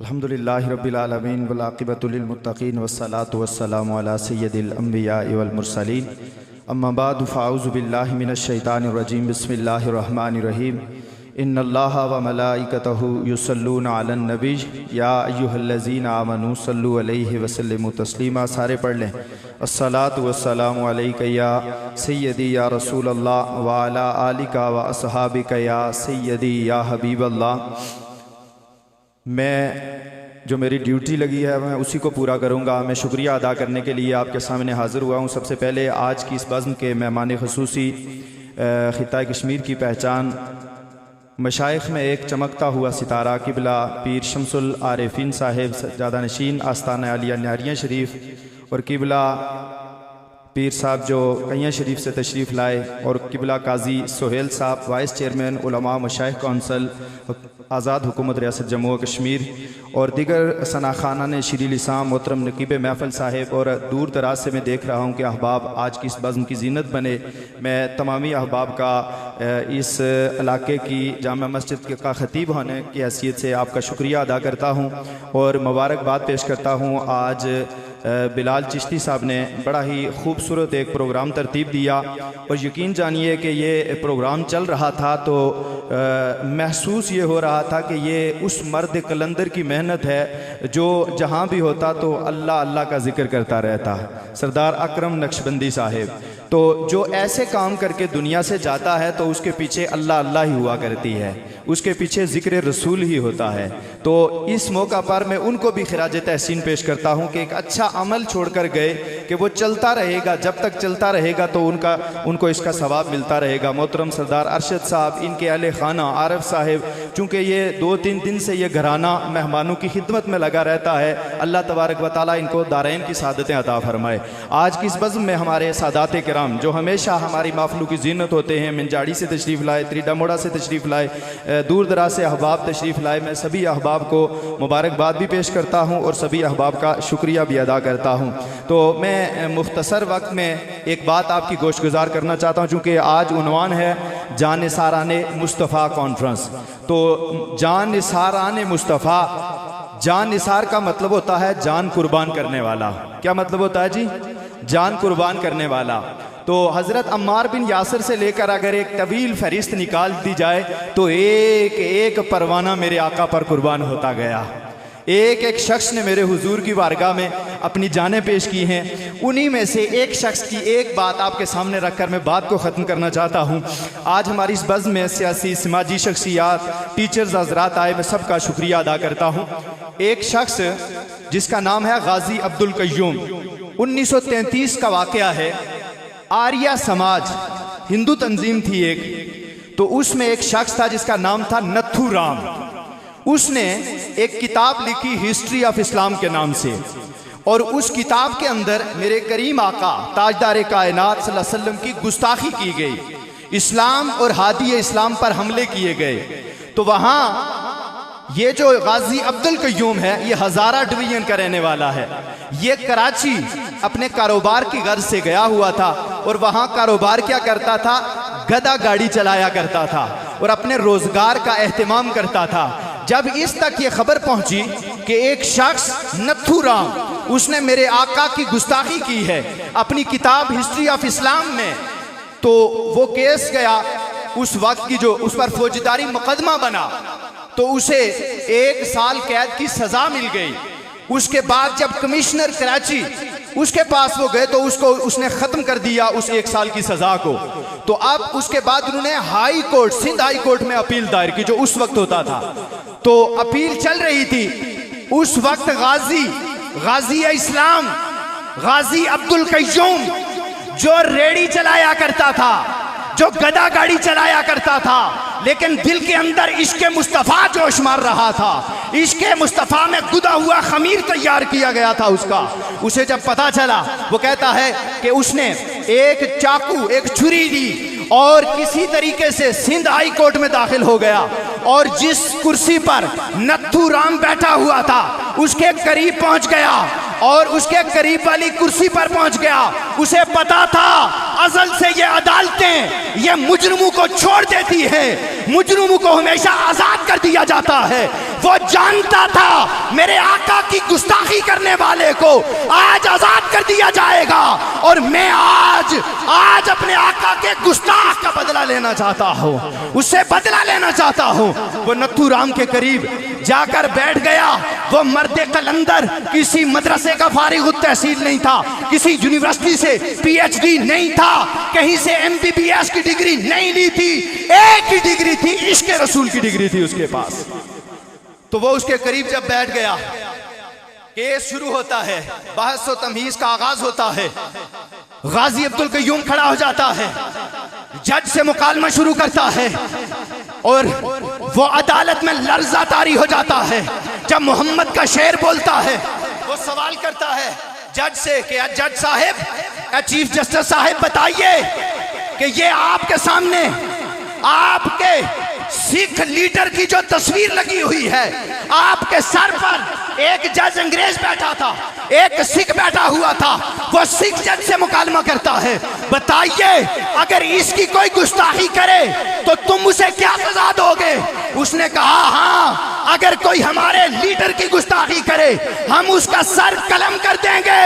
अल्हम्दुलिल्लाहि रब्बिल आलमीन वल आक़िबतु लिल मुत्तक़ीन वस्सलातु वस्सलामु अला सय्यदिल अंबियाइ वल मुरसलीन अम्मा बादु फ़अऊज़ु बिल्लाहि मिनश शैतानिर रजीम बिस्मिल्लाहिर रहमानिर रहीम इन्नल्लाहा व मलाइकतहु युसल्लूना अलन नबी या अय्युहल्लज़ीना आमनू सल्लु अलैहि वसल्लिमु तस्लीमा। सारे पढ़ लें। अस्सलातु वस्सलामु अलैका या सय्यदी या रसूलल्लाह व अला आलिका व अस्हाबिका या सय्यदी या हबीबल्लाह। मैं जो मेरी ड्यूटी लगी है मैं उसी को पूरा करूँगा। मैं शुक्रिया अदा करने के लिए आपके सामने हाज़िर हुआ हूँ। सबसे पहले आज की इस बज़्म के मेहमान ख़ुसूसी ख़ित्ता कश्मीर की पहचान मशाइख़ में एक चमकता हुआ सितारा क़िबला पीर शमसुल आरिफ़ीन साहिब सज्जादा नशीन आस्ताना आलिया न्यारियाँ शरीफ और क़िबला पीर साहब जो कैया शरीफ से तशरीफ़ लाए और क़िबला काजी सोहेल साहब वाइस चेयरमैन उलमा मशाइख़ कौंसल आज़ाद हुकूमत रियासत जम्मू व कश्मीर और दीगर सनाखाना ने श्री लिसाम मोहतरम नकीब महफल साहिब और दूर दराज से मैं देख रहा हूँ कि अहबाब आज की इस बज़्म की जीनत बने। मैं तमामी अहबाब का इस इलाके की जामा मस्जिद का ख़तीब होने की हैसियत से आपका शुक्रिया अदा करता हूँ और मुबारकबाद पेश करता हूँ। आज बिलाल चिश्ती साहब ने बड़ा ही खूबसूरत एक प्रोग्राम तरतीब दिया और यकीन जानिए कि ये प्रोग्राम चल रहा था तो महसूस ये हो रहा था कि ये उस मर्द कलंदर की मेहनत है जो जहाँ भी होता तो अल्लाह अल्लाह का जिक्र करता रहता। सरदार अकरम नक्शबंदी साहिब तो जो ऐसे काम करके दुनिया से जाता है तो उसके पीछे अल्लाह अल्लाह ही हुआ करती है, उसके पीछे ज़िक्र रसूल ही होता है। तो इस मौका पर मैं उनको भी खिराज तहसीन पेश करता हूँ कि एक अच्छा अमल छोड़कर गए कि वो चलता रहेगा, जब तक चलता रहेगा तो उनको इसका सवाब मिलता रहेगा। मोहतरम सरदार अरशद साहब, इनके अहले खाना आरिफ साहिब, चूँकि ये 2-3 दिन से ये घराना मेहमानों की खिदमत में लगा रहता है, अल्लाह तबारक व तआला इनको दारैन की सादतें अता फरमाए। आज की इस बज़्म में हमारे सादात किराम जो हमेशा हमारी महफ़िलों की जीनत होते हैं, मिंजाड़ी से तशरीफ़ लाए, त्रिडामोड़ा से तशरीफ़ लाए, दूर दराज से अहबाब तशरीफ़ लाए, मैं सभी अहबाब को मुबारकबाद भी पेश करता हूँ और सभी अहबाब का शुक्रिया भी अदा करता हूँ। तो मैं मुख्तसर वक्त में एक बात आपकी गोशगुजार करना चाहता हूँ, चूँकि आज उन्वान है जान निसाराने मुस्तफ़ा कॉन्फ्रेंस। तो जान निसाराने मुस्तफ़ा, जान निसार का मतलब होता है जान कुर्बान करने वाला। क्या मतलब होता है जी? जान कुर्बान करने वाला। तो हज़रत अम्मार बिन यासिर से लेकर अगर एक तवील फहरिस्त निकाल दी जाए तो एक एक परवाना मेरे आका पर कुर्बान होता गया। एक एक शख्स ने मेरे हुजूर की बारगाह में अपनी जानें पेश की हैं। उन्हीं में से एक शख्स की एक बात आपके सामने रखकर मैं बात को ख़त्म करना चाहता हूँ। आज हमारी इस बज़्म में सियासी समाजी शख्सियात, टीचर्स हज़रात आए, मैं सबका शुक्रिया अदा करता हूँ। एक शख्स जिसका नाम है गाजी अब्दुल कय्यूम, 1933 का वाक़या है। आर्या समाज हिंदू तंजीम थी एक, तो उसमें एक शख्स था जिसका नाम था नथू राम। उसने एक किताब लिखी हिस्ट्री ऑफ इस्लाम के नाम से और उस किताब के अंदर मेरे करीम आका ताजदार कायनात सल्लल्लाहु अलैहि वसल्लम की गुस्ताखी की गई, इस्लाम और हादी इस्लाम पर हमले किए गए। तो वहाँ ये जो गाजी अब्दुल कय्यूम है ये हज़ारा डिवीजन का रहने वाला है। ये कराची अपने कारोबार की गर्ज से गया हुआ था और वहाँ कारोबार क्या करता था? गधा गाड़ी चलाया करता था और अपने रोजगार का एहतमाम करता था। जब इस तक ये खबर पहुंची कि एक शख्स नथू राम, उसने मेरे आका की गुस्ताखी की है अपनी किताब हिस्ट्री ऑफ इस्लाम में, तो वो केस गया उस वक्त की, जो उस पर फौजदारी मुकदमा बना तो उसे 1 साल कैद की सजा मिल गई। उसके बाद जब कमिश्नर कराची उसके पास वो गए तो उसने ख़त्म कर दिया उस 1 साल की सज़ा को। तो अब उसके बाद उन्होंने high court, Sindh high court में अपील दायर की, जो उस वक्त होता था। तो अपील चल रही थी। उस वक्त गाजी इस्लाम गाजी अब्दुल कय्यूम जो रेडी चलाया करता था, जो गधा गाड़ी चलाया करता था, लेकिन दिल के अंदर इश्क़े मुस्तफ़ा जोश मार रहा था। इश्क़े मुस्तफ़ा में गुदा हुआ खमीर तैयार किया गया था उसका। उसे जब पता चला, वो कहता है कि उसने एक चाकू, एक छुरी दी और किसी तरीके से सिंध हाई कोर्ट में दाखिल हो गया और जिस कुर्सी पर नथू राम बैठा हुआ था उसके करीब पहुंच गया और उसके करीब वाली कुर्सी पर पहुंच गया। उसे पता था अज़ल से ये अदालतें ये मुजरिमों को छोड़ देती है, मुजरिमों को हमेशा आजाद कर दिया जाता है, वो जानता था मेरे आका की गुस्ताखी करने वाले को आज आजाद कर दिया जाएगा और मैं आज अपने आका के गुस्ताख का बदला लेना चाहता हूँ, उससे बदला लेना चाहता हूँ। वो नथू राम के करीब जाकर बैठ गया। वो मर्दे कलंदर किसी मदरसे का फारिग तहसील नहीं था, किसी यूनिवर्सिटी से PhD नहीं था, कहीं से MBBS की डिग्री नहीं ली थी, एक ही डिग्री थी, इश्क रसूल की डिग्री थी उसके पास। तो वो उसके करीब जब बैठ गया, केस शुरू होता है, बहस व तमहीज का आगाज होता है। गाजी अब्दुल कय्यूम खड़ा हो जाता है, जज से मुकालमा शुरू करता है और वो अदालत में लर्जा तारी हो जाता है। जब मोहम्मद का शेर बोलता है, वो सवाल करता है जज से कि जज साहब, चीफ जस्टिस साहब, बताइए कि ये आपके सामने आपके सिख लीडर की जो तस्वीर लगी हुई है, आपके सर पर एक जज अंग्रेज बैठा था, एक सिख बैठा हुआ था। वो सिख जज से मुकालमा करता है, बताइए अगर इसकी कोई गुस्ताखी करे तो तुम उसे क्या सजा दोगे? उसने कहा, हाँ, अगर कोई हमारे लीडर की गुस्ताखी करे हम उसका सर कलम कर देंगे।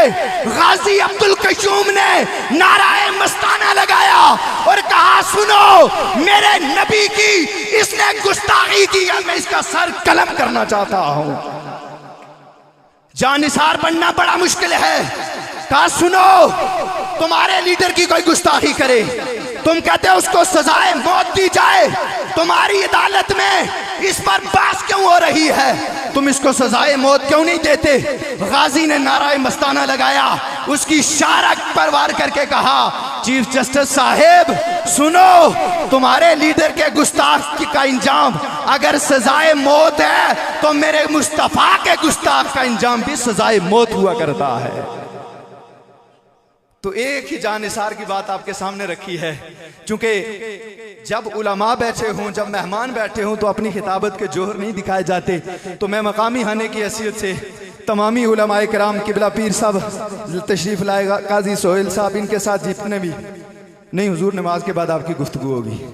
गाजी अब्दुल कय्यूम ने नाराए मस्ताना लगाया और कहा, सुनो, मेरे नबी की इसने गुस्ताखी की है, मैं इसका सर कलम करना चाहता हूं। जानिसार बनना बड़ा मुश्किल है। कहा, सुनो, तुम्हारे लीडर की कोई गुस्ताखी करे, तुम कहते हो उसको सजाए मौत दी जाए, तुम्हारी अदालत में इस पर बहस क्यों हो रही है? तुम इसको सजाए मौत क्यों नहीं देते? गाजी ने नाराए मस्ताना लगाया, उसकी शारक परवार करके कहा, चीफ जस्टिस साहेब सुनो, तुम्हारे लीडर के गुस्ताख का इंजाम अगर सजाए मौत है तो मेरे मुस्तफा के गुस्ताख का इंजाम भी सजाए मौत हुआ करता है। तो एक ही जानिसार की बात आपके सामने रखी है, क्योंकि जब उलमा बैठे हों, जब मेहमान बैठे हों तो अपनी खिताबत के जोहर नहीं दिखाए जाते। तो मैं मकामी हाने की हैसियत से तमामी उलमाए कराम, किबला पीर साहब तशरीफ़ लाएगा, काजी सोहेल साहब, इनके साथ जितने भी नहीं, हुजूर नमाज के बाद आपकी गुफ्तगू होगी।